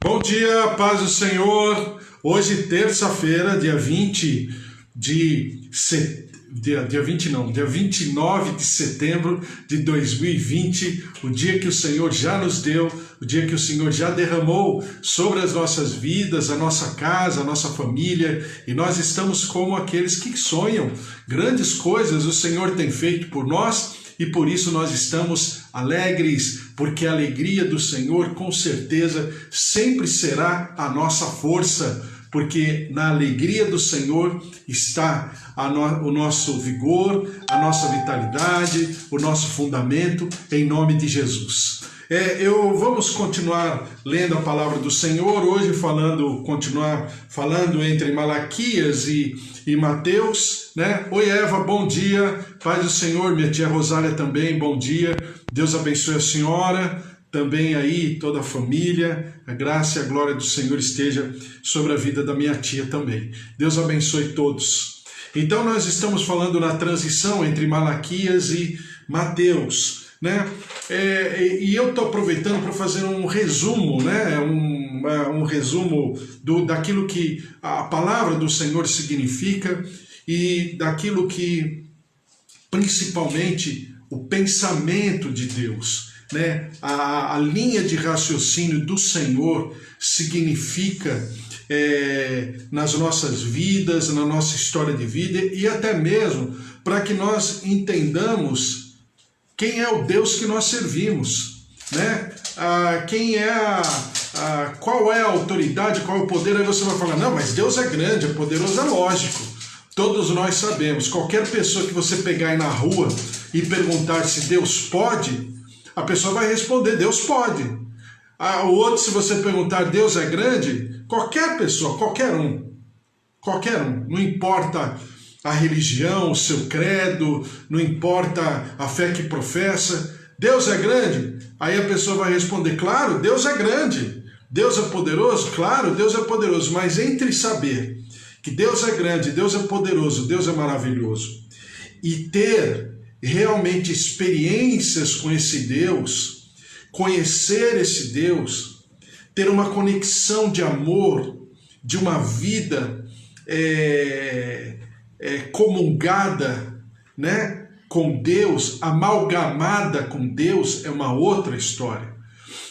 Bom dia, paz do Senhor. Hoje, terça-feira, dia 29 de setembro de 2020, o dia que o Senhor já nos deu, o dia que o Senhor já derramou sobre as nossas vidas, a nossa casa, a nossa família, e nós estamos como aqueles que sonham. Grandes coisas o Senhor tem feito por nós, e por isso nós estamos alegres, porque a alegria do Senhor, com certeza, sempre será a nossa força, porque na alegria do Senhor está o nosso vigor, a nossa vitalidade, o nosso fundamento, em nome de Jesus. Vamos continuar lendo a palavra do Senhor, hoje continuar falando entre Malaquias e Mateus, né? Oi Eva, bom dia, paz do Senhor, minha tia Rosália também, bom dia, Deus abençoe a senhora, também aí toda a família, a graça e a glória do Senhor esteja sobre a vida da minha tia também. Deus abençoe todos. Então nós estamos falando na transição entre Malaquias e Mateus, né? E eu estou aproveitando para fazer um resumo, né? Um resumo daquilo que a palavra do Senhor significa e daquilo que, principalmente, o pensamento de Deus, né? A linha de raciocínio do Senhor significa nas nossas vidas, na nossa história de vida e até mesmo para que nós entendamos quem é o Deus que nós servimos, né? Qual é a autoridade, qual é o poder. Aí você vai falar, não, mas Deus é grande, é poderoso, é lógico. Todos nós sabemos, qualquer pessoa que você pegar aí na rua e perguntar se Deus pode, a pessoa vai responder, Deus pode. O outro, se você perguntar, Deus é grande, qualquer pessoa, qualquer um, não importa a religião, o seu credo, não importa a fé que professa, Deus é grande? Aí a pessoa vai responder, claro, Deus é grande. Deus é poderoso? Claro, Deus é poderoso. Mas entre saber que Deus é grande, Deus é poderoso, Deus é maravilhoso, e ter realmente experiências com esse Deus, conhecer esse Deus, ter uma conexão de amor, de uma vida comungada, né, com Deus, amalgamada com Deus, é uma outra história.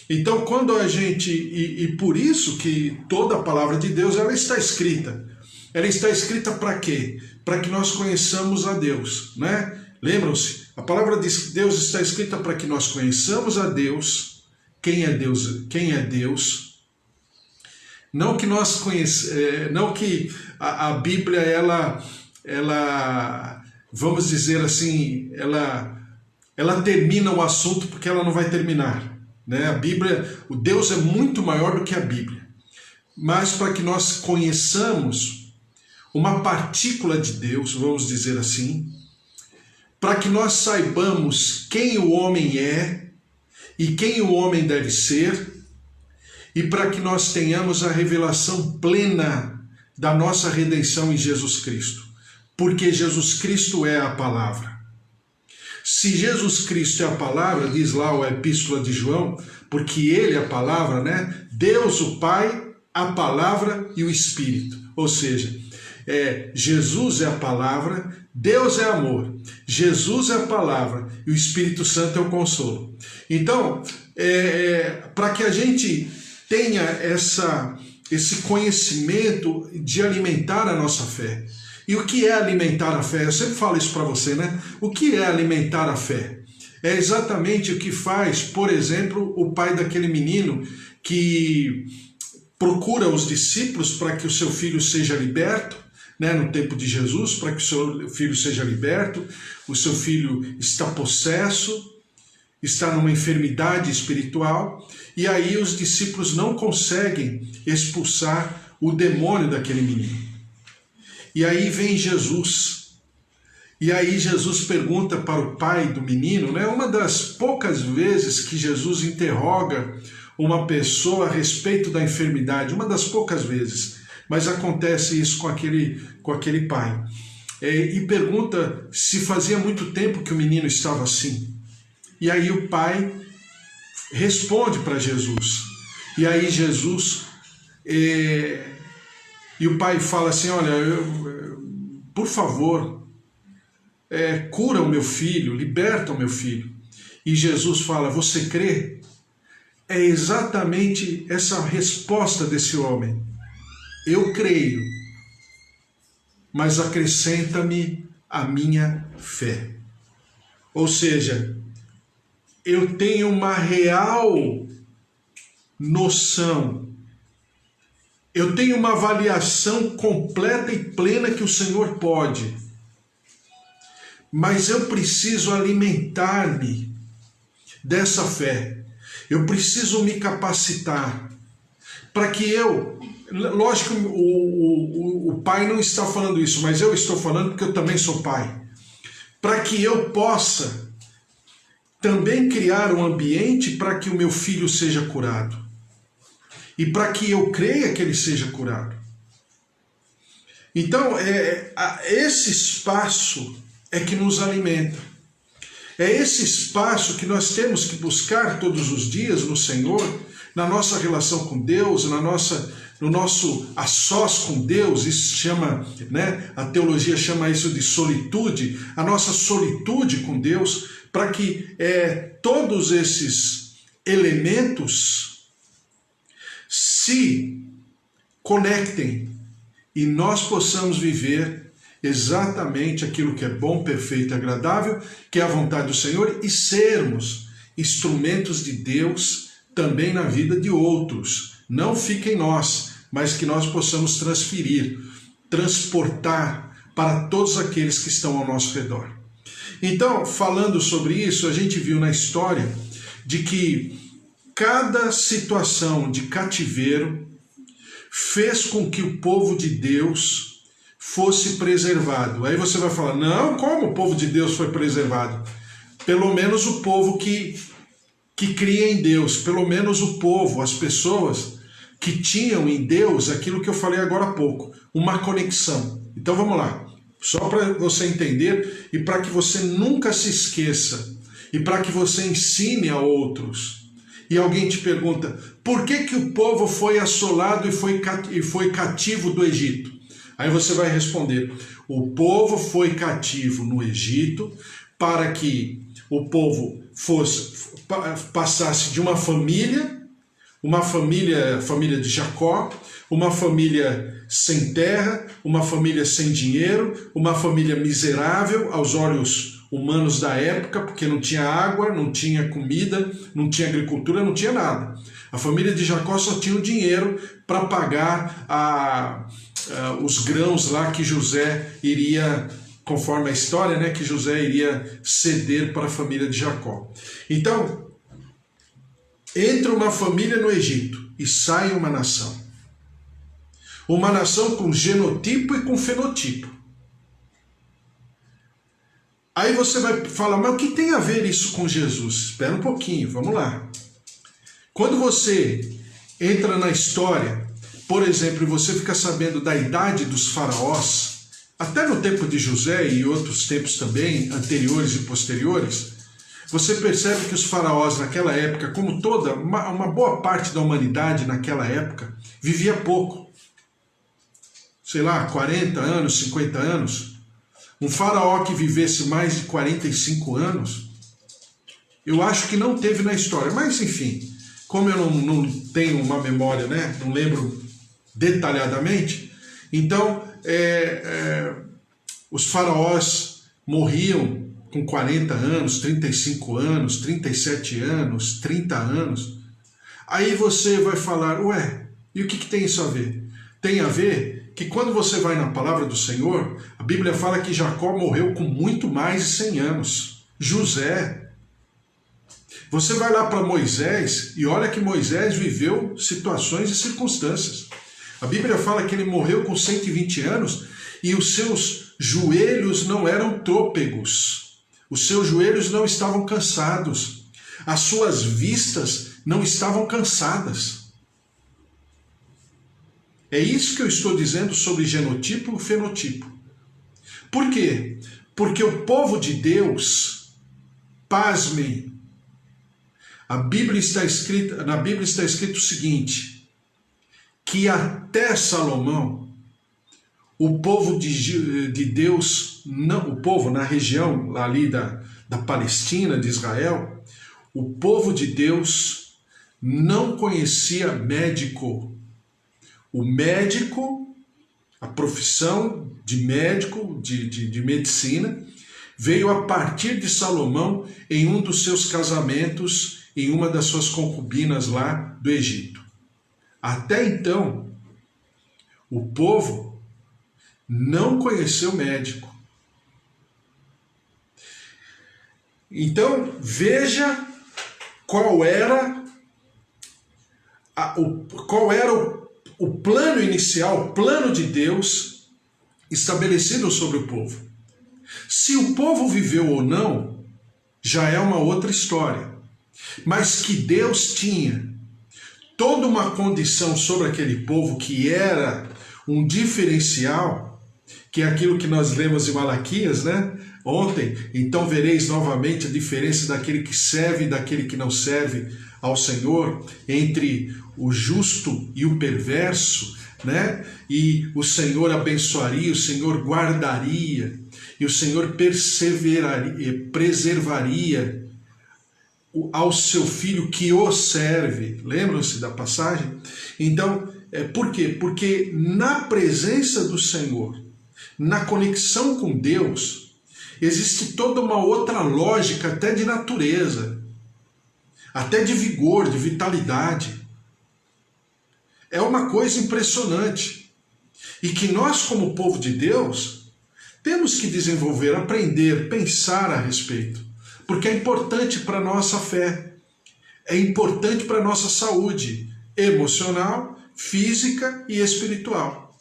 Então, quando a gente, e por isso que toda a palavra de Deus ela está escrita. Ela está escrita para quê? Para que nós conheçamos a Deus, né? Lembram-se? A palavra de Deus está escrita para que nós conheçamos a Deus. Quem é Deus? Quem é Deus? Não que nós não que a Bíblia ela, vamos dizer assim, ela termina o assunto porque ela não vai terminar, né? A Bíblia, o Deus é muito maior do que a Bíblia. Mas para que nós conheçamos uma partícula de Deus, vamos dizer assim, para que nós saibamos quem o homem é e quem o homem deve ser, e para que nós tenhamos a revelação plena da nossa redenção em Jesus Cristo. Porque Jesus Cristo é a palavra. Se Jesus Cristo é a palavra, diz lá a Epístola de João, porque ele é a palavra, né? Deus o Pai, a palavra e o Espírito. Ou seja, Jesus é a palavra, Deus é amor, Jesus é a palavra e o Espírito Santo é o consolo. Então, para que a gente tenha esse conhecimento de alimentar a nossa fé. E o que é alimentar a fé? Eu sempre falo isso para você, né? O que é alimentar a fé? É exatamente o que faz, por exemplo, o pai daquele menino que procura os discípulos para que o seu filho seja liberto, né, no tempo de Jesus, para que o seu filho seja liberto. O seu filho está possesso, está numa enfermidade espiritual, e aí os discípulos não conseguem expulsar o demônio daquele menino. E aí vem Jesus, e aí Jesus pergunta para o pai do menino, né, uma das poucas vezes que Jesus interroga uma pessoa a respeito da enfermidade, uma das poucas vezes, mas acontece isso com aquele pai. E pergunta se fazia muito tempo que o menino estava assim. E aí o pai responde para Jesus. E aí Jesus, e o pai fala assim, olha, por favor, cura o meu filho, liberta o meu filho. E Jesus fala, você crê? É exatamente essa resposta desse homem. Eu creio, mas acrescenta-me a minha fé. Ou seja, eu tenho uma real noção, eu tenho uma avaliação completa e plena que o Senhor pode, mas eu preciso alimentar-me dessa fé, eu preciso me capacitar para que eu, lógico, o pai não está falando isso, mas eu estou falando porque eu também sou pai, para que eu possa também criar um ambiente para que o meu filho seja curado e para que eu creia que ele seja curado. Então, esse espaço é que nos alimenta. É esse espaço que nós temos que buscar todos os dias no Senhor, na nossa relação com Deus, no nosso a sós com Deus. Isso chama, né? A teologia chama isso de solitude, a nossa solitude com Deus, para que todos esses elementos se conectem e nós possamos viver exatamente aquilo que é bom, perfeito e agradável, que é a vontade do Senhor, e sermos instrumentos de Deus também na vida de outros. Não fiquem nós, mas que nós possamos transferir, transportar para todos aqueles que estão ao nosso redor. Então, falando sobre isso, a gente viu na história de que cada situação de cativeiro fez com que o povo de Deus fosse preservado. Aí você vai falar, não, como o povo de Deus foi preservado? Pelo menos o povo que cria em Deus, pelo menos o povo, as pessoas que tinham em Deus aquilo que eu falei agora há pouco, uma conexão. Então vamos lá, só para você entender e para que você nunca se esqueça e para que você ensine a outros. E alguém te pergunta, por que o povo foi assolado e foi cativo do Egito? Aí você vai responder, o povo foi cativo no Egito para que o povo passasse de uma família de Jacó, uma família sem terra, uma família sem dinheiro, uma família miserável aos olhos humanos da época, porque não tinha água, não tinha comida, não tinha agricultura, não tinha nada. A família de Jacó só tinha o dinheiro para pagar os grãos lá que José iria, conforme a história, né, que José iria ceder para a família de Jacó. Então, entra uma família no Egito e sai uma nação. Uma nação com genotipo e com fenotipo. Aí você vai falar, mas o que tem a ver isso com Jesus? Espera um pouquinho, vamos lá. Quando você entra na história, por exemplo, e você fica sabendo da idade dos faraós, até no tempo de José e outros tempos também, anteriores e posteriores, você percebe que os faraós naquela época, como toda, uma boa parte da humanidade naquela época, vivia pouco. Sei lá, 40 anos, 50 anos. Um faraó que vivesse mais de 45 anos, eu acho que não teve na história. Mas, enfim, como eu não tenho uma memória, né, não lembro detalhadamente, então os faraós morriam com 40 anos, 35 anos, 37 anos, 30 anos. Aí você vai falar, ué, e o que tem isso a ver? Tem a ver que quando você vai na palavra do Senhor, a Bíblia fala que Jacó morreu com muito mais de 100 anos. José. Você vai lá para Moisés e olha que Moisés viveu situações e circunstâncias. A Bíblia fala que ele morreu com 120 anos e os seus joelhos não eram trôpegos. Os seus joelhos não estavam cansados. As suas vistas não estavam cansadas. É isso que eu estou dizendo sobre genotipo e fenotipo. Por quê? Porque o povo de Deus, pasmem, na Bíblia está escrito o seguinte, que até Salomão, o povo de Deus, não, o povo na região ali da Palestina, de Israel, o povo de Deus não conhecia médico. O médico, a profissão de médico, de medicina, veio a partir de Salomão em um dos seus casamentos, em uma das suas concubinas lá do Egito. Até então, o povo não conheceu médico. Então, veja qual era o plano inicial, o plano de Deus estabelecido sobre o povo. Se o povo viveu ou não, já é uma outra história. Mas que Deus tinha toda uma condição sobre aquele povo que era um diferencial, que é aquilo que nós lemos em Malaquias, né? Ontem, então vereis novamente a diferença daquele que serve e daquele que não serve ao Senhor, entre o justo e o perverso, né? E o Senhor abençoaria, o Senhor guardaria, e o Senhor preservaria ao seu filho que o serve. Lembram-se da passagem? Então, por quê? Porque na presença do Senhor, na conexão com Deus, existe toda uma outra lógica, até de natureza, até de vigor, de vitalidade. É uma coisa impressionante. E que nós, como povo de Deus, temos que desenvolver, aprender, pensar a respeito. Porque é importante para a nossa fé, é importante para a nossa saúde emocional, física e espiritual.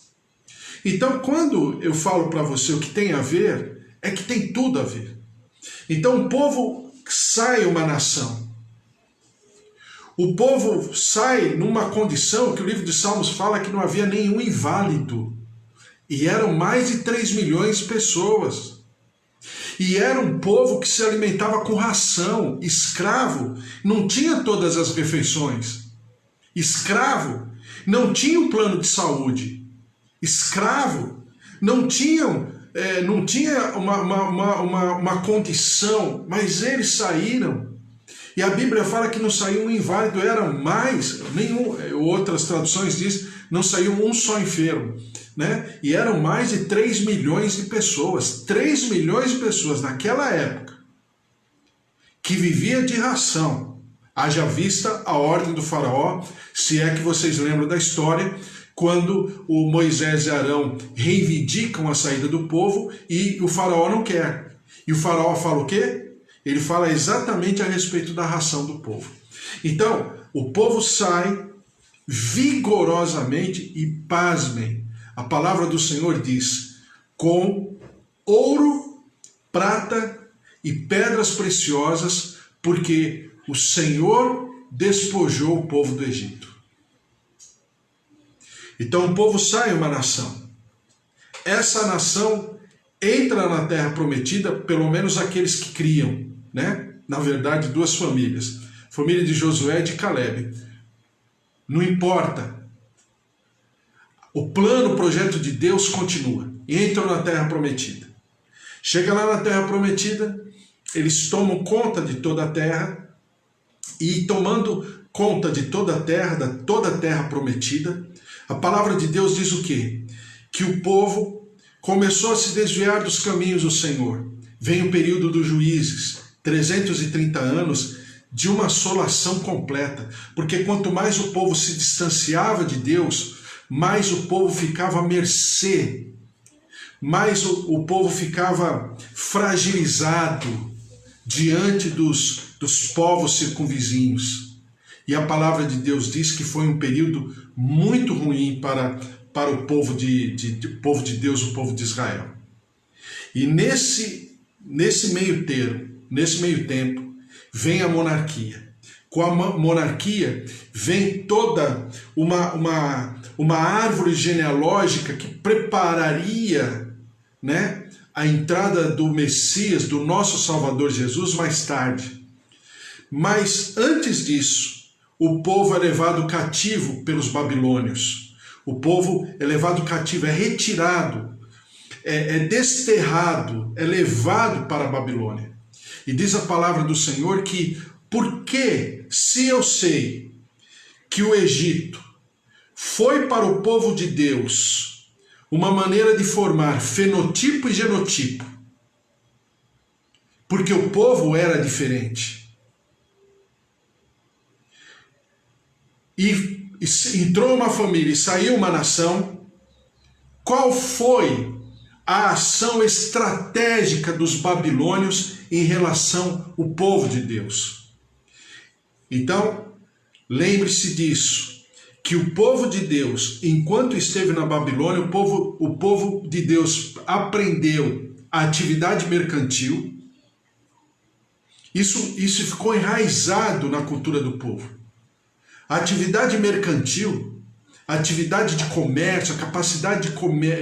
Então, quando eu falo para você o que tem a ver, é que tem tudo a ver. Então, o povo sai uma nação. O povo sai numa condição que o livro de Salmos fala que não havia nenhum inválido. E eram mais de 3 milhões de pessoas. E era um povo que se alimentava com ração. Escravo não tinha todas as refeições. Escravo não tinha um plano de saúde. Escravo não tinha uma condição, mas eles saíram. E a Bíblia fala que não saiu um inválido, era mais, outras traduções dizem, não saiu um só enfermo. Né? E eram mais de 3 milhões de pessoas, 3 milhões de pessoas naquela época, que vivia de ração. Haja vista a ordem do faraó, se é que vocês lembram da história, quando o Moisés e Arão reivindicam a saída do povo e o faraó não quer. E o faraó fala o quê? Ele fala exatamente a respeito da ração do povo. Então, o povo sai vigorosamente e pasmem. A palavra do Senhor diz, com ouro, prata e pedras preciosas, porque o Senhor despojou o povo do Egito. Então o povo sai uma nação. Essa nação entra na terra prometida, pelo menos aqueles que criam, né? Na verdade, 2 famílias. Família de Josué e de Caleb. Não importa. O plano, o projeto de Deus continua. Entram na terra prometida. Chega lá na terra prometida, eles tomam conta de toda a terra, e tomando conta de toda a terra prometida, a palavra de Deus diz o quê? Que o povo começou a se desviar dos caminhos do Senhor. Vem o período dos juízes, 330 anos de uma assolação completa, porque quanto mais o povo se distanciava de Deus, mais o povo ficava à mercê, mais o povo ficava fragilizado diante dos povos circunvizinhos. E a palavra de Deus diz que foi um período muito ruim para o povo de Deus, o povo de Israel. E nesse meio tempo, vem a monarquia. Com a monarquia vem toda uma árvore genealógica que prepararia, né, a entrada do Messias, do nosso Salvador Jesus, mais tarde. Mas antes disso, o povo é levado cativo pelos babilônios. O povo é levado cativo, é retirado, é desterrado, é levado para a Babilônia. E diz a palavra do Senhor que, porque se eu sei que o Egito foi para o povo de Deus uma maneira de formar fenotipo e genotipo, porque o povo era diferente. E entrou uma família e saiu uma nação. Qual foi a ação estratégica dos babilônios em relação ao povo de Deus? Então, lembre-se disso, que o povo de Deus, enquanto esteve na Babilônia, o povo de Deus aprendeu a atividade mercantil. Isso ficou enraizado na cultura do povo. A atividade mercantil, a atividade de comércio, a capacidade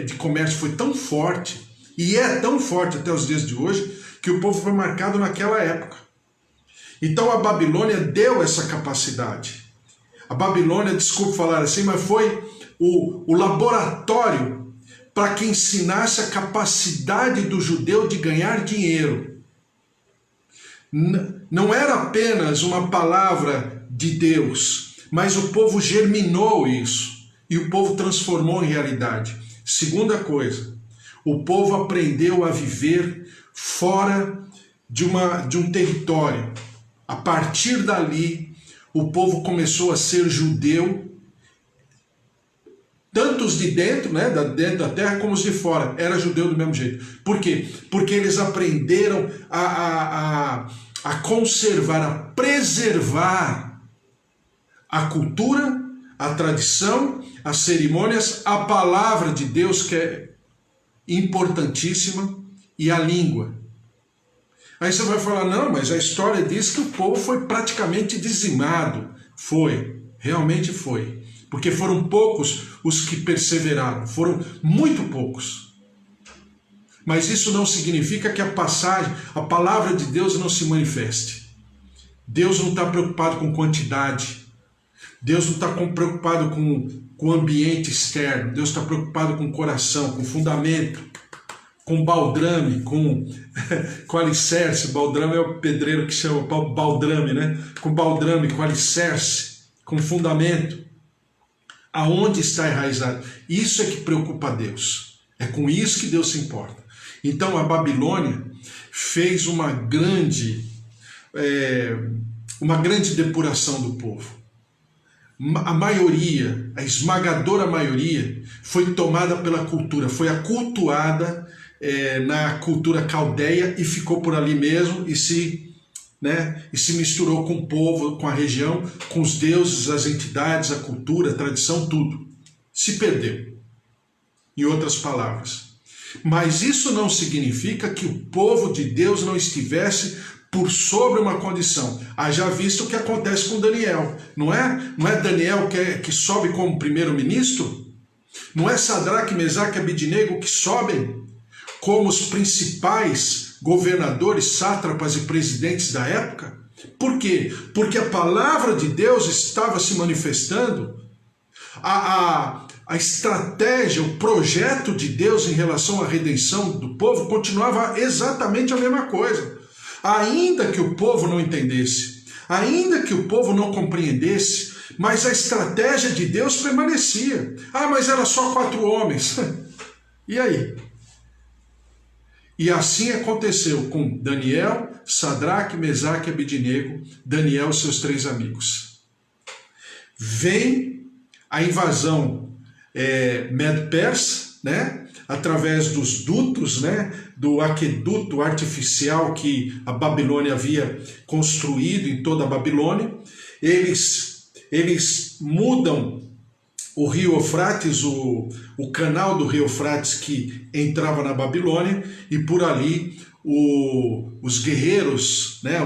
de comércio foi tão forte, e é tão forte até os dias de hoje, que o povo foi marcado naquela época. Então a Babilônia deu essa capacidade. A Babilônia, desculpe falar assim, mas foi o laboratório para que ensinasse a capacidade do judeu de ganhar dinheiro. Não era apenas uma palavra de Deus, mas o povo germinou isso e o povo transformou em realidade. Segunda coisa, o povo aprendeu a viver fora de um território. A partir dali, o povo começou a ser judeu, tanto os de dentro, né, dentro da terra, como os de fora. Era judeu do mesmo jeito. Por quê? Porque eles aprenderam a conservar, a preservar a cultura, a tradição, as cerimônias, a palavra de Deus, que é importantíssima, e a língua. Aí você vai falar, não, mas a história diz que o povo foi praticamente dizimado. Foi, realmente foi. Porque foram poucos os que perseveraram, foram muito poucos. Mas isso não significa que a palavra de Deus não se manifeste. Deus não está preocupado com quantidade. Deus não está preocupado com o ambiente externo. Deus está preocupado com o coração, com o fundamento, com baldrame, com alicerce. Baldrame é o pedreiro que chama baldrame, né? Com baldrame, com alicerce, com fundamento. Aonde está enraizado? Isso é que preocupa a Deus. É com isso que Deus se importa. Então a Babilônia fez uma grande depuração do povo. A maioria, a esmagadora maioria, foi tomada pela cultura, foi acultuada na cultura caldeia e ficou por ali mesmo e se misturou com o povo, com a região, com os deuses, as entidades, a cultura, a tradição, tudo. Se perdeu, em outras palavras. Mas isso não significa que o povo de Deus não estivesse por sobre uma condição. Haja visto o que acontece com Daniel. Não é Daniel que sobe como primeiro-ministro? Não é Sadraque, Mesaque e Abidnego que sobem como os principais governadores, sátrapas e presidentes da época? Por quê? Porque a palavra de Deus estava se manifestando. A estratégia, o projeto de Deus em relação à redenção do povo continuava exatamente a mesma coisa. Ainda que o povo não entendesse, ainda que o povo não compreendesse, mas a estratégia de Deus permanecia. Ah, mas era só 4 homens. E aí? E assim aconteceu com Daniel, Sadraque, Mesaque e Abidnego, Daniel e seus 3 amigos. Vem a invasão Medo-Persa, né? Através dos dutos, né, do aqueduto artificial que a Babilônia havia construído em toda a Babilônia. Eles mudam o rio Eufrates, o canal do rio Eufrates que entrava na Babilônia, e por ali os guerreiros, né,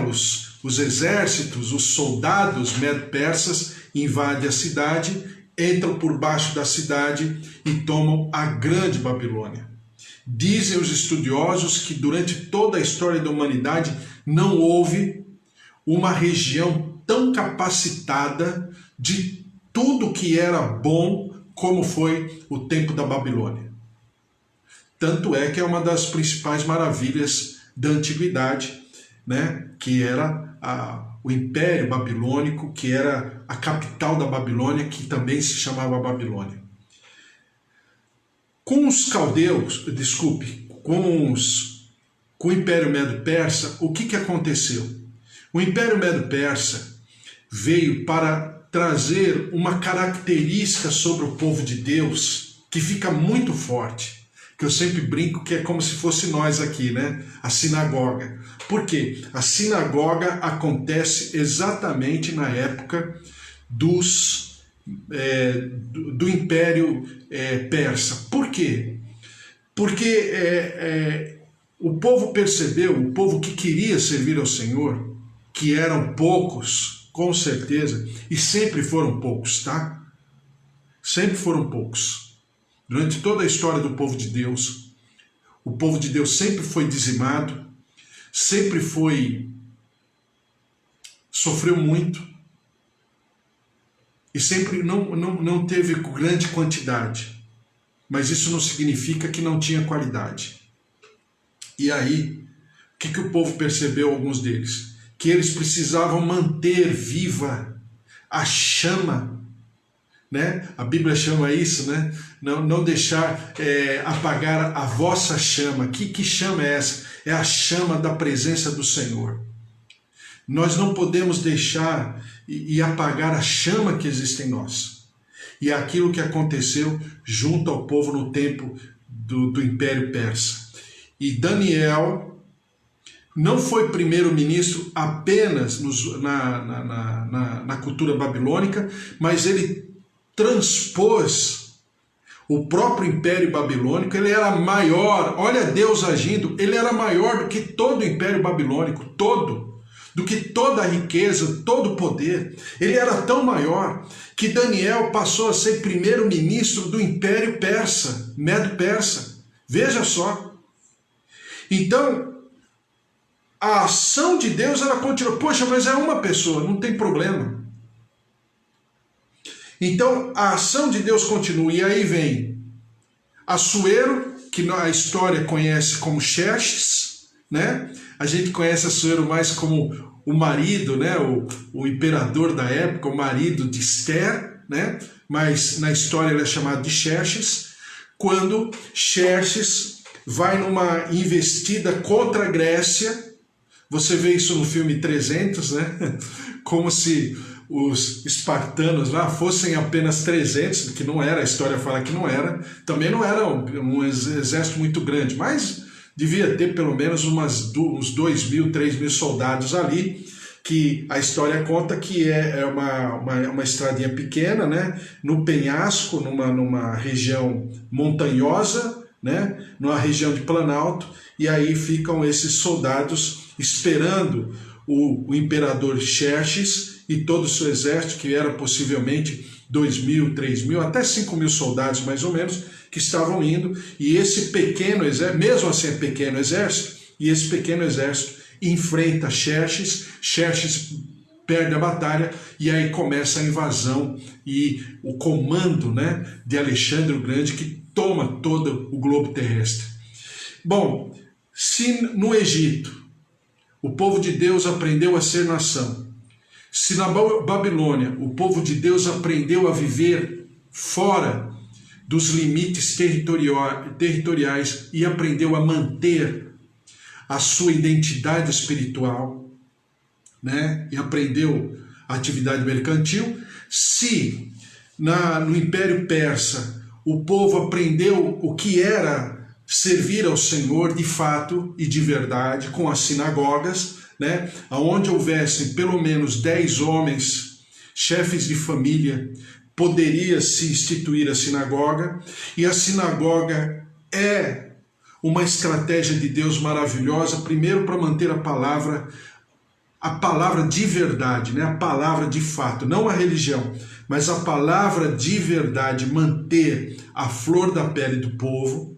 os exércitos, os soldados medo-persas invadem a cidade, entram por baixo da cidade e tomam a grande Babilônia. Dizem os estudiosos que durante toda a história da humanidade não houve uma região tão capacitada de tudo que era bom como foi o tempo da Babilônia. Tanto é que é uma das principais maravilhas da antiguidade, né? Que era o Império Babilônico, que era a capital da Babilônia, que também se chamava Babilônia. Com os caldeus, com o Império Medo-Persa, o que aconteceu? O Império Medo-Persa veio para trazer uma característica sobre o povo de Deus que fica muito forte, que eu sempre brinco que é como se fosse nós aqui, né? A sinagoga. Por quê? A sinagoga acontece exatamente na época do Império Persa. Por quê? Porque o povo percebeu, o povo que queria servir ao Senhor, que eram poucos, com certeza, e sempre foram poucos, tá? Sempre foram poucos. Durante toda a história do povo de Deus, o povo de Deus sempre foi dizimado, sempre sofreu muito, e sempre não teve grande quantidade. Mas isso não significa que não tinha qualidade. E aí, o que o povo percebeu, alguns deles? Que eles precisavam manter viva a chama, né? A Bíblia chama isso, né? Não deixar apagar a vossa chama. Que chama é essa? É a chama da presença do Senhor. Nós não podemos deixar e apagar a chama que existe em nós. E é aquilo que aconteceu junto ao povo no tempo do Império Persa. E Daniel não foi primeiro-ministro apenas na cultura babilônica, mas ele transpôs o próprio Império Babilônico. Ele era maior, olha Deus agindo, ele era maior do que todo o Império Babilônico, do que toda a riqueza, todo o poder. Ele era tão maior que Daniel passou a ser primeiro-ministro do Império Persa, Medo-Persa. Veja só. Então, a ação de Deus, ela continua. Poxa, mas é uma pessoa, não tem problema. Então, a ação de Deus continua. E aí vem Assuero, que a história conhece como Xerxes, né? A gente conhece Assuero mais como o marido, né? O imperador da época, o marido de Esther, né? Mas na história ele é chamado de Xerxes. Quando Xerxes vai numa investida contra a Grécia, você vê isso no filme 300, né? Como se os espartanos lá fossem apenas 300, que não era, a história fala que não era, também não era um exército muito grande, mas devia ter pelo menos uns 2.000, 3.000 soldados ali, que a história conta que é uma estradinha pequena, né, no penhasco, numa região montanhosa, né, numa região de planalto, e aí ficam esses soldados esperando o imperador Xerxes e todo o seu exército, que era possivelmente 2.000, 3.000, até 5.000 soldados mais ou menos, que estavam indo, e esse pequeno exército, mesmo assim é pequeno exército, e esse pequeno exército enfrenta Xerxes, Xerxes perde a batalha, e aí começa a invasão e o comando, né, de Alexandre o Grande, que toma todo o globo terrestre. Bom, se no Egito o povo de Deus aprendeu a ser nação, se na Babilônia o povo de Deus aprendeu a viver fora dos limites territoriais e aprendeu a manter a sua identidade espiritual, né? E aprendeu a atividade mercantil, se no Império Persa o povo aprendeu o que era servir ao Senhor de fato e de verdade, com as sinagogas, né? Onde houvessem pelo menos 10 homens, chefes de família, poderia se instituir a sinagoga, e a sinagoga é uma estratégia de Deus maravilhosa, primeiro para manter a palavra de verdade, né? A palavra de fato, não a religião, mas a palavra de verdade, manter a flor da pele do povo.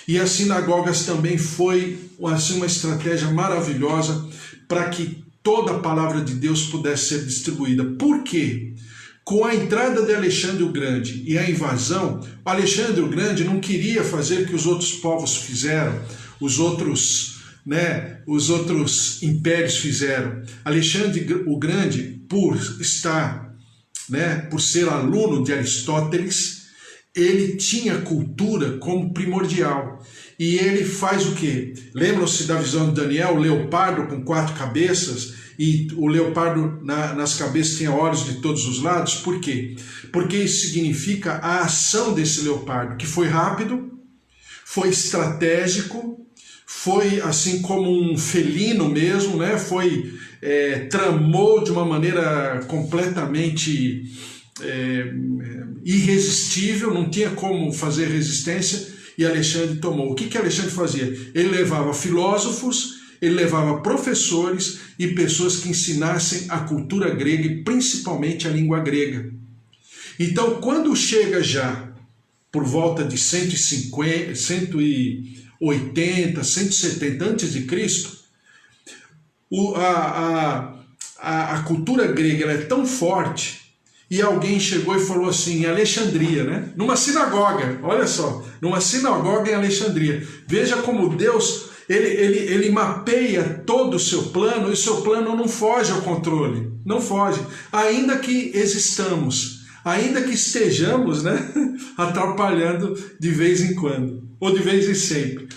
E as sinagogas também foi assim, uma estratégia maravilhosa para que toda a palavra de Deus pudesse ser distribuída. Por quê? Com a entrada de Alexandre o Grande e a invasão, Alexandre o Grande não queria fazer o que os outros povos fizeram, os outros impérios fizeram. Alexandre o Grande, por ser aluno de Aristóteles, ele tinha cultura como primordial. E ele faz o quê? Lembram-se da visão de Daniel, o leopardo com 4 cabeças, e o leopardo nas cabeças tinha olhos de todos os lados? Por quê? Porque isso significa a ação desse leopardo, que foi rápido, foi estratégico, foi assim como um felino mesmo, né? Tramou de uma maneira completamente irresistível, não tinha como fazer resistência, e Alexandre tomou. O que Alexandre fazia? Ele levava filósofos, ele levava professores e pessoas que ensinassem a cultura grega e principalmente a língua grega. Então, quando chega já por volta de 150, 180, 170 a.C., a cultura grega ela é tão forte, e alguém chegou e falou assim, em Alexandria, né? Numa sinagoga, olha só, numa sinagoga em Alexandria. Veja como Deus, ele mapeia todo o seu plano, e o seu plano não foge ao controle, não foge. Ainda que existamos, ainda que estejamos, né, atrapalhando de vez em quando, ou de vez em sempre.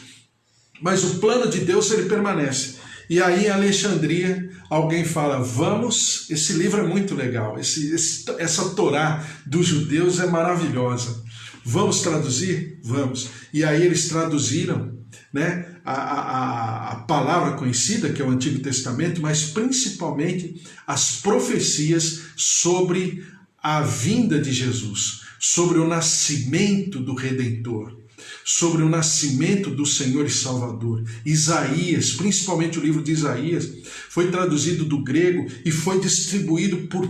Mas o plano de Deus, ele permanece. E aí em Alexandria, alguém fala, vamos, esse livro é muito legal, essa Torá dos judeus é maravilhosa. Vamos traduzir? Vamos. E aí eles traduziram, né, a palavra conhecida, que é o Antigo Testamento, mas principalmente as profecias sobre a vinda de Jesus, sobre o nascimento do Redentor, sobre o nascimento do Senhor e Salvador. Isaías, principalmente o livro de Isaías, foi traduzido do grego e foi distribuído por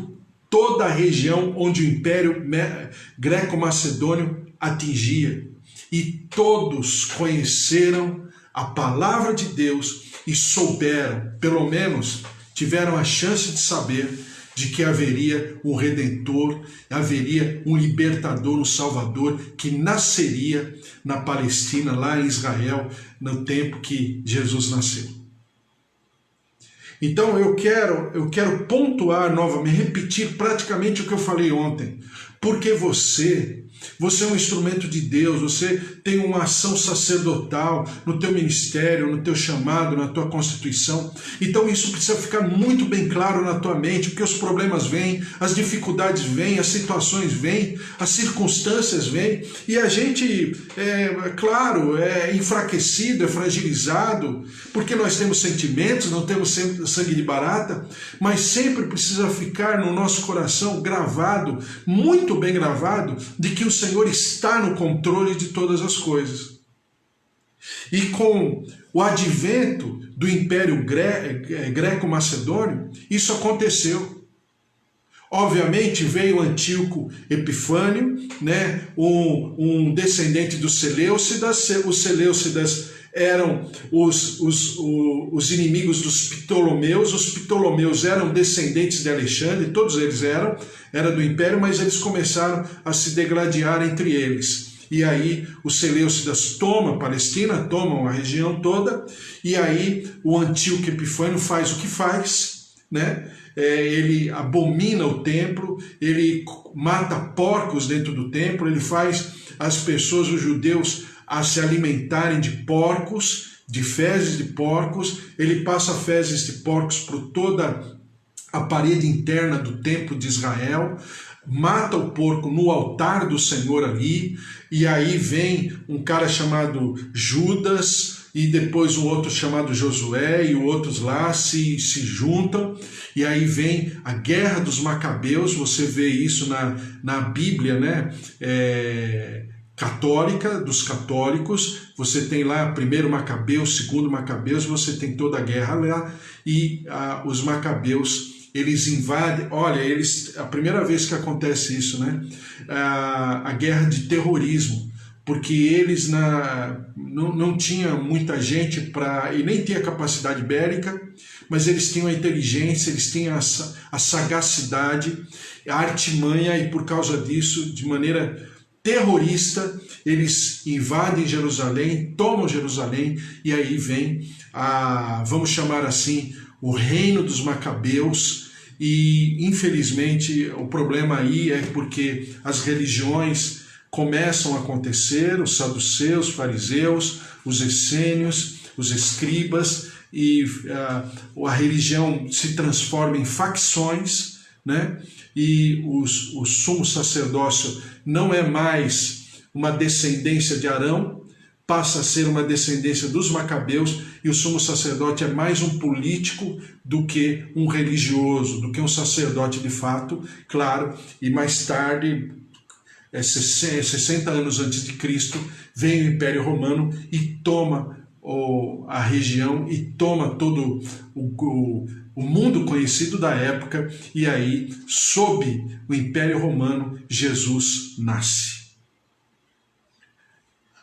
toda a região onde o Império Greco-Macedônio atingia. E todos conheceram a palavra de Deus e souberam, pelo menos tiveram a chance de saber de que haveria um Redentor, haveria um Libertador, um Salvador, que nasceria na Palestina, lá em Israel, no tempo que Jesus nasceu. Então eu quero pontuar novamente, repetir praticamente o que eu falei ontem, porque você é um instrumento de Deus, você tem uma ação sacerdotal no teu ministério, no teu chamado, na tua constituição. Então isso precisa ficar muito bem claro na tua mente, porque os problemas vêm, as dificuldades vêm, as situações vêm, as circunstâncias vêm, e a gente, claro, é enfraquecido, é fragilizado, porque nós temos sentimentos, não temos sangue de barata, mas sempre precisa ficar no nosso coração gravado, muito bem gravado, de que o Senhor está no controle de todas as coisas. E com o advento do Império Greco-Macedônio, isso aconteceu. Obviamente veio Antíoco Epifânio, né, um descendente dos Seleucidas. Os Seleucidas eram os inimigos dos Ptolomeus. Os Ptolomeus eram descendentes de Alexandre, todos eles era do Império, mas eles começaram a se degladiar entre eles. E aí os Seleucidas tomam a Palestina, tomam a região toda, e aí o Antíoco Epifânio faz o que faz, né? Ele abomina o templo, ele mata porcos dentro do templo, ele faz as pessoas, os judeus, a se alimentarem de porcos, de fezes de porcos. Ele passa fezes de porcos por toda a parede interna do templo de Israel, mata o porco no altar do Senhor ali, e aí vem um cara chamado Judas, e depois um outro chamado Josué, e outros lá se juntam, e aí vem a Guerra dos Macabeus. Você vê isso na Bíblia, né? Católica, dos católicos. Você tem lá primeiro Macabeus, segundo Macabeus, você tem toda a guerra lá, e os Macabeus, eles invadem, olha, a primeira vez que acontece isso, né? A guerra de terrorismo, porque eles não tinham muita gente e nem tinha capacidade bélica, mas eles tinham a inteligência, eles tinham a sagacidade, a artimanha, e por causa disso, de maneira terrorista, eles invadem Jerusalém, tomam Jerusalém, e aí vem, vamos chamar assim, o reino dos Macabeus. E infelizmente o problema aí é porque as religiões começam a acontecer, os saduceus, fariseus, os essênios, os escribas, e a religião se transforma em facções, né? E o sumo sacerdócio não é mais uma descendência de Arão, passa a ser uma descendência dos Macabeus, e o sumo sacerdote é mais um político do que um religioso, do que um sacerdote de fato, claro. E mais tarde, 60 anos antes de Cristo, vem o Império Romano e toma a região e toma todo o mundo conhecido da época, e aí, sob o Império Romano, Jesus nasce.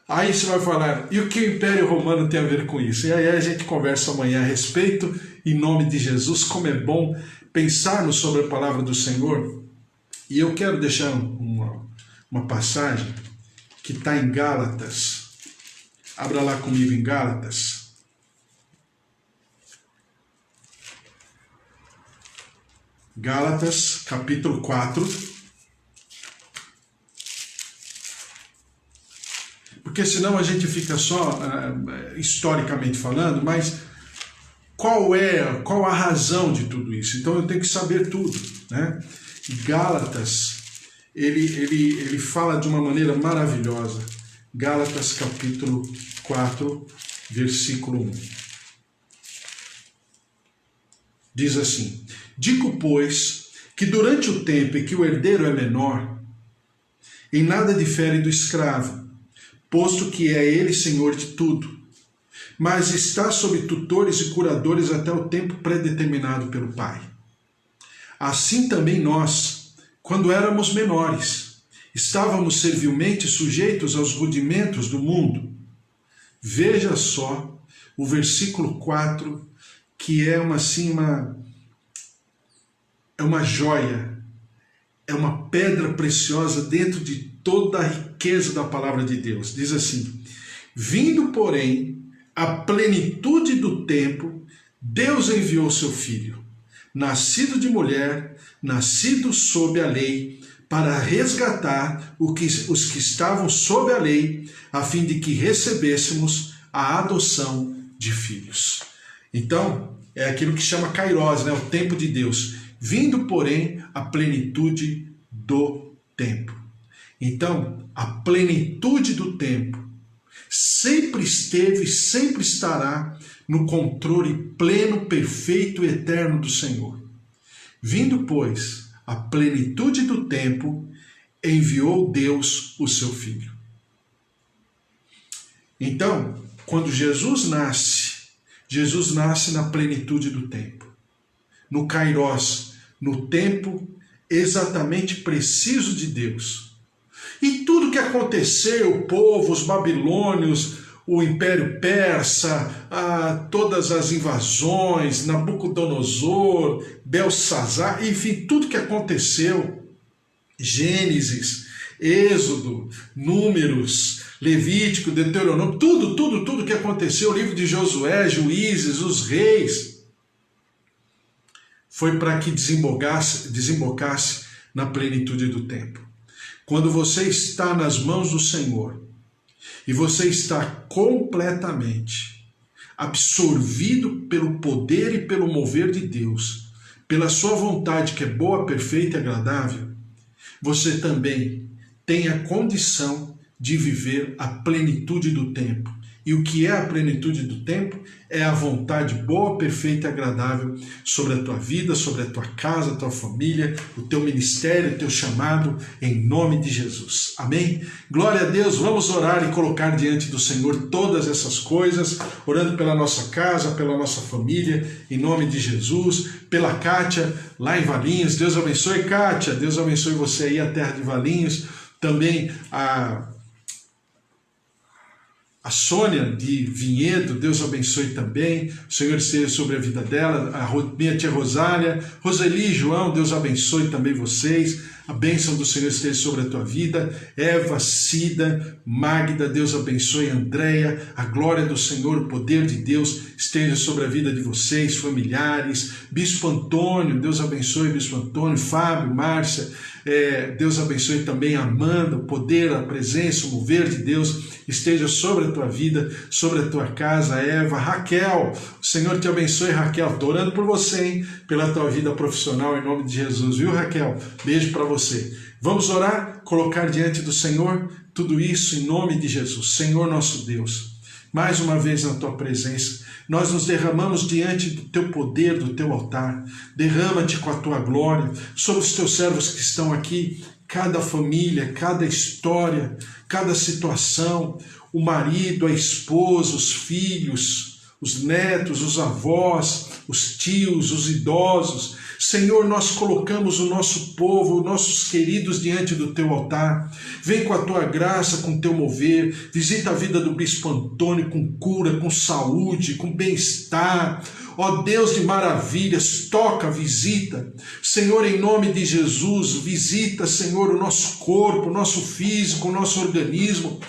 Aí você vai falar, e o que o Império Romano tem a ver com isso? E aí a gente conversa amanhã a respeito, em nome de Jesus. Como é bom pensarmos sobre a palavra do Senhor. E eu quero deixar uma passagem que está em Gálatas. Abra lá comigo em Gálatas. Gálatas, capítulo 4. Porque senão a gente fica só historicamente falando, mas qual a razão de tudo isso? Então eu tenho que saber tudo, né? Gálatas, ele fala de uma maneira maravilhosa. Gálatas capítulo 4, versículo 1. Diz assim: digo, pois, que durante o tempo em que o herdeiro é menor, em nada difere do escravo, posto que é ele senhor de tudo, mas está sob tutores e curadores até o tempo predeterminado pelo Pai. Assim também nós, quando éramos menores, estávamos servilmente sujeitos aos rudimentos do mundo. Veja só o versículo 4, que é uma joia, é uma pedra preciosa dentro de toda a riqueza da palavra de Deus. Diz assim: vindo, porém, a plenitude do tempo, Deus enviou seu Filho, nascido de mulher, nascido sob a lei, para resgatar os que estavam sob a lei, a fim de que recebêssemos a adoção de filhos. Então, é aquilo que chama Kairos, né? O tempo de Deus. Vindo, porém, a plenitude do tempo. Então, a plenitude do tempo sempre esteve e sempre estará no controle pleno, perfeito e eterno do Senhor. Vindo, pois, a plenitude do tempo, enviou Deus o seu Filho. Então, quando Jesus nasce na plenitude do tempo, no Kairos, no tempo exatamente preciso de Deus. E tudo que aconteceu, o povo, os babilônios, o Império Persa, todas as invasões, Nabucodonosor, Belsazar, enfim, tudo que aconteceu, Gênesis, Êxodo, Números, Levítico, Deuteronômio, tudo que aconteceu, o livro de Josué, Juízes, os reis, foi para que desembocasse na plenitude do tempo. Quando você está nas mãos do Senhor e você está completamente absorvido pelo poder e pelo mover de Deus, pela sua vontade que é boa, perfeita e agradável, você também tem a condição de viver a plenitude do tempo. E o que é a plenitude do tempo? É a vontade boa, perfeita e agradável sobre a tua vida, sobre a tua casa, a tua família, o teu ministério, o teu chamado, em nome de Jesus. Amém? Glória a Deus, vamos orar e colocar diante do Senhor todas essas coisas, orando pela nossa casa, pela nossa família, em nome de Jesus, pela Kátia, lá em Valinhos. Deus abençoe, Kátia, Deus abençoe você aí, a terra de Valinhos, também A Sônia de Vinhedo, Deus abençoe também, o Senhor esteja sobre a vida dela, minha tia Rosália, Roseli e João, Deus abençoe também vocês, a bênção do Senhor esteja sobre a tua vida, Eva, Cida, Magda, Deus abençoe, Andréia, a glória do Senhor, o poder de Deus esteja sobre a vida de vocês, familiares, Bispo Antônio, Deus abençoe Bispo Antônio, Fábio, Márcia, Deus abençoe também Amanda, o poder, a presença, o mover de Deus esteja sobre a tua vida, sobre a tua casa, Eva, Raquel, o Senhor te abençoe, Raquel, estou orando por você, hein? Pela tua vida profissional, em nome de Jesus, viu, Raquel? Beijo para você. Vamos orar, colocar diante do Senhor tudo isso em nome de Jesus. Senhor nosso Deus, mais uma vez na tua presença, nós nos derramamos diante do teu poder, do teu altar. Derrama-te com a tua glória sobre os teus servos que estão aqui, cada família, cada história, cada situação, o marido, a esposa, os filhos, os netos, os avós, os tios, os idosos. Senhor, nós colocamos o nosso povo, os nossos queridos diante do teu altar. Vem com a tua graça, com o teu mover. Visita a vida do Bispo Antônio com cura, com saúde, com bem-estar. Ó Deus de maravilhas, toca, visita. Senhor, em nome de Jesus, visita, Senhor, o nosso corpo, o nosso físico, o nosso organismo,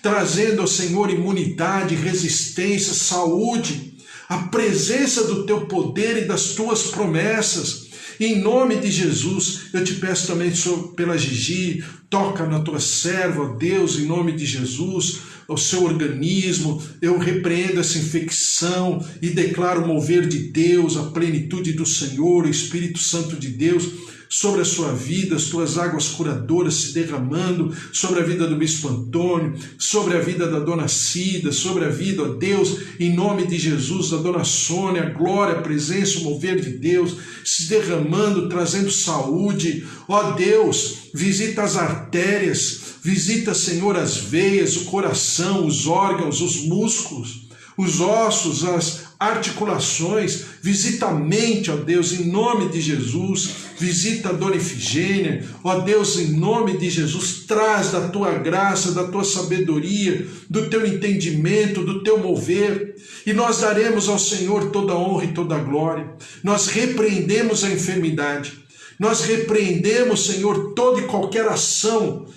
trazendo ao Senhor imunidade, resistência, saúde, a presença do teu poder e das tuas promessas. Em nome de Jesus, eu te peço também pela Gigi, toca na tua serva, ó Deus, em nome de Jesus, o seu organismo, eu repreendo essa infecção e declaro o mover de Deus, a plenitude do Senhor, o Espírito Santo de Deus, sobre a sua vida, as tuas águas curadoras se derramando sobre a vida do Bispo Antônio, sobre a vida da Dona Cida, sobre a vida, ó Deus, em nome de Jesus, da Dona Sônia, a glória, a presença, o mover de Deus, se derramando, trazendo saúde. Ó Deus, visita as artérias, visita, Senhor, as veias, o coração, os órgãos, os músculos, os ossos, as articulações, visita a mente, ó Deus, em nome de Jesus, visita a Dona Ifigênia, ó Deus, em nome de Jesus, traz da tua graça, da tua sabedoria, do teu entendimento, do teu mover, e nós daremos ao Senhor toda a honra e toda a glória. Nós repreendemos a enfermidade, nós repreendemos, Senhor, toda e qualquer ação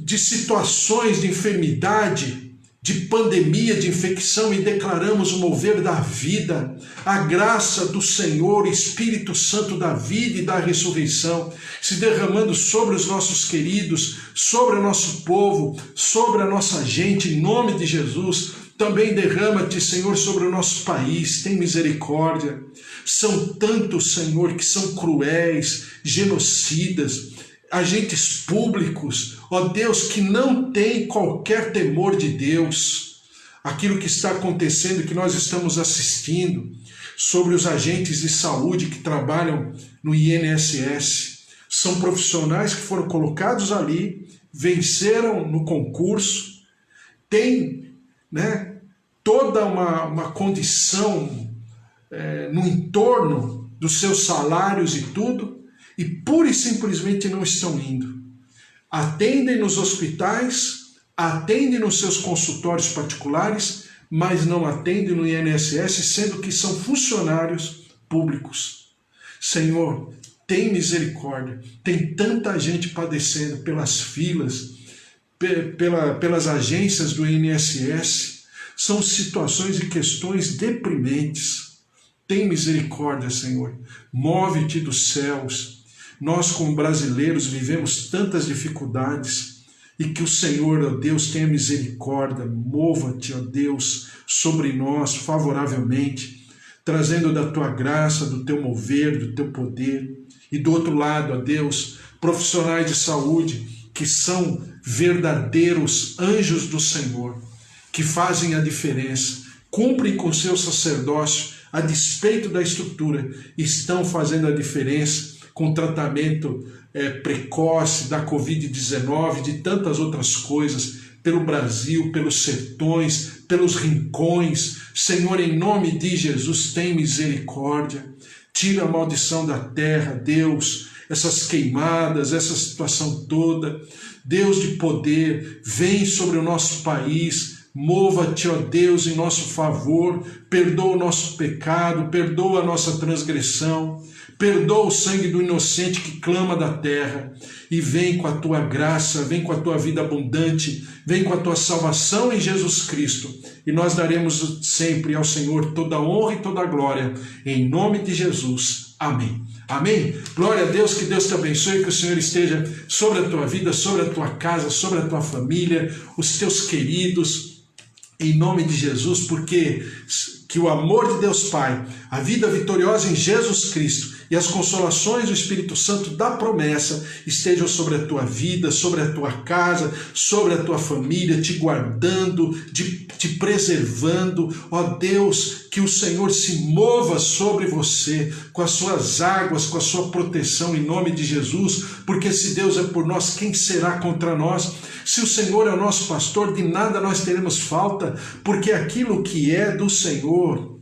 de situações de enfermidade, de pandemia, de infecção, e declaramos o mover da vida, a graça do Senhor, Espírito Santo da vida e da ressurreição, se derramando sobre os nossos queridos, sobre o nosso povo, sobre a nossa gente, em nome de Jesus. Também derrama-te, Senhor, sobre o nosso país, tem misericórdia. São tantos, Senhor, que são cruéis, genocidas, agentes públicos, ó Deus, que não tem qualquer temor de Deus. Aquilo que está acontecendo, que nós estamos assistindo, sobre os agentes de saúde que trabalham no INSS. São profissionais que foram colocados ali, venceram no concurso, têm, toda uma condição no entorno dos seus salários e tudo, e pura e simplesmente não estão indo. Atendem nos hospitais, atendem nos seus consultórios particulares, mas não atendem no INSS, sendo que são funcionários públicos. Senhor, tem misericórdia. Tem tanta gente padecendo pelas filas, pelas agências do INSS. São situações e questões deprimentes. Tem misericórdia, Senhor. Move-te dos céus. Nós, como brasileiros, vivemos tantas dificuldades, e que o Senhor, ó Deus, tenha misericórdia, mova-te, ó Deus, sobre nós favoravelmente, trazendo da tua graça, do teu mover, do teu poder. E do outro lado, ó Deus, profissionais de saúde que são verdadeiros anjos do Senhor, que fazem a diferença, cumprem com seu sacerdócio, a despeito da estrutura, estão fazendo a diferença com tratamento precoce da Covid-19, de tantas outras coisas, pelo Brasil, pelos sertões, pelos rincões. Senhor, em nome de Jesus, tem misericórdia. Tira a maldição da terra, Deus. essas queimadas, essa situação toda. Deus de poder, vem sobre o nosso país, mova-te, ó Deus, em nosso favor, perdoa o nosso pecado, perdoa a nossa transgressão, perdoa o sangue do inocente que clama da terra, e vem com a tua graça, vem com a tua vida abundante, vem com a tua salvação em Jesus Cristo, e nós daremos sempre ao Senhor toda a honra e toda a glória, em nome de Jesus. Amém. Amém? Glória a Deus, que Deus te abençoe, que o Senhor esteja sobre a tua vida, sobre a tua casa, sobre a tua família, os teus queridos, em nome de Jesus, porque que o amor de Deus Pai, a vida vitoriosa em Jesus Cristo e as consolações do Espírito Santo da promessa estejam sobre a tua vida, sobre a tua casa, sobre a tua família, te guardando, te preservando. Ó Deus, que o Senhor se mova sobre você com as suas águas, com a sua proteção em nome de Jesus, porque se Deus é por nós, quem será contra nós? Se o Senhor é o nosso pastor, de nada nós teremos falta, porque aquilo que é do Senhor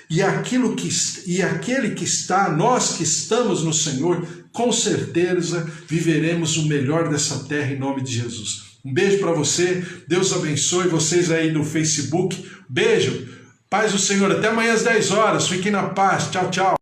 e aquele que está, nós que estamos no Senhor, com certeza viveremos o melhor dessa terra em nome de Jesus. Um beijo para você, Deus abençoe vocês aí no Facebook. Beijo, paz do Senhor, até amanhã às 10 horas, fiquem na paz, tchau, tchau.